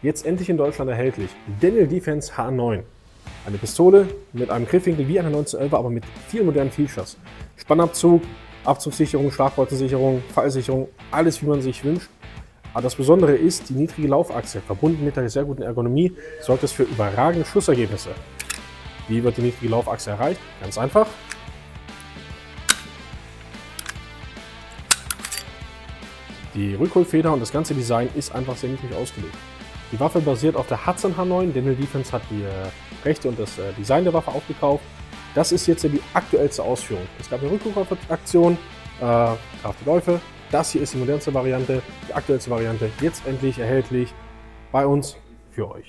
Jetzt endlich in Deutschland erhältlich. Daniel Defense H9. Eine Pistole mit einem Griffwinkel wie eine 1911, aber mit vielen modernen Features. Spannabzug, Abzugssicherung, Schlagbolzensicherung, Fallsicherung, alles wie man sich wünscht. Aber das Besondere ist, die niedrige Laufachse, verbunden mit der sehr guten Ergonomie, sorgt es für überragende Schussergebnisse. Wie wird die niedrige Laufachse erreicht? Ganz einfach. Die Rückholfeder und das ganze Design ist einfach sehr niedrig ausgelegt. Die Waffe basiert auf der Hudson H9. Daniel Defense hat die Rechte und das Design der Waffe aufgekauft. Das ist jetzt die aktuellste Ausführung. Es gab eine Rückkaufaktion, Kraft die Läufe. Das hier ist die modernste Variante, die aktuellste Variante, jetzt endlich erhältlich bei uns für euch.